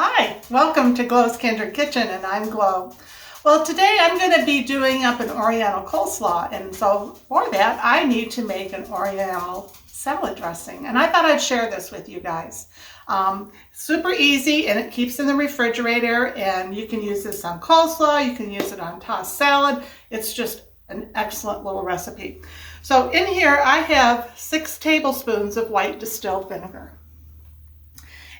Hi, welcome to Glow's Kindred Kitchen, and I'm Glow. Well, today I'm going to be doing up an Oriental coleslaw, and so for that I need to make an Oriental salad dressing, and I thought I'd share this with you guys. Super easy, and it keeps in the refrigerator, and you can use this on coleslaw, you can use it on tossed salad. It's just an excellent little recipe. So in here I have 6 tablespoons of white distilled vinegar.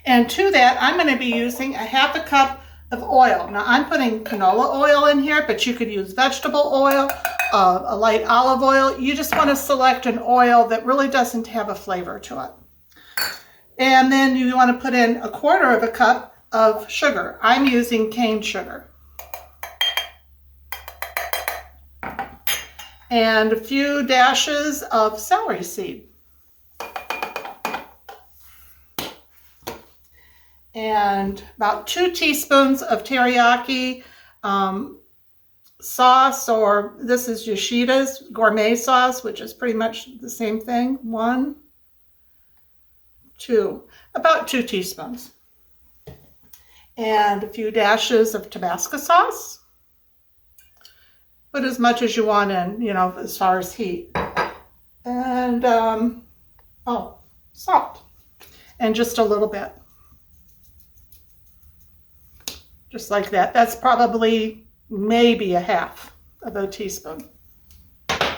And to that, I'm going to be using a half a cup of oil. Now, I'm putting canola oil in here, but you could use vegetable oil, a light olive oil. You just want to select an oil that really doesn't have a flavor to it. And then you want to put in 1/4 of a cup of sugar. I'm using cane sugar. And a few dashes of celery seed. And about 2 teaspoons of teriyaki sauce, or this is Yoshida's gourmet sauce, which is pretty much the same thing. 1, 2, about 2 teaspoons. And a few dashes of Tabasco sauce. Put as much as you want in, as far as heat. And, salt. And just a little bit. Just like that. That's probably maybe a half of a teaspoon. And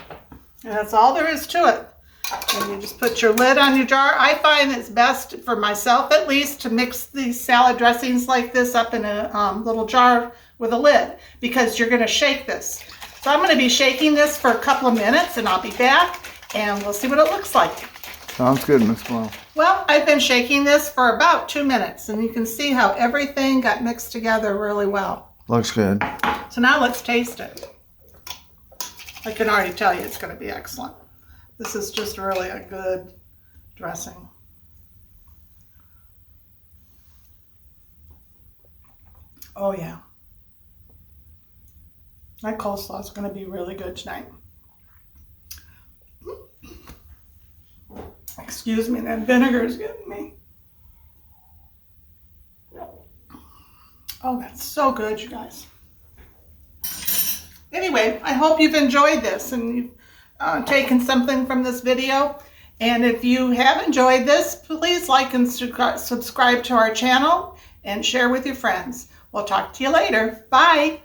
that's all there is to it. And you just put your lid on your jar. I find it's best, for myself at least, to mix these salad dressings like this up in a little jar with a lid, because you're going to shake this. So I'm going to be shaking this for a couple of minutes, and I'll be back and we'll see what it looks like. Sounds good, Miss Glow. Well, I've been shaking this for about 2 minutes, and you can see how everything got mixed together really well. Looks good. So now let's taste it. I can already tell you it's going to be excellent. This is just really a good dressing. Oh yeah. That coleslaw is going to be really good tonight. Excuse me, that vinegar is getting me. Oh, that's so good, you guys. Anyway, I hope you've enjoyed this and you've taken something from this video. And if you have enjoyed this, please like and subscribe to our channel and share with your friends. We'll talk to you later. Bye.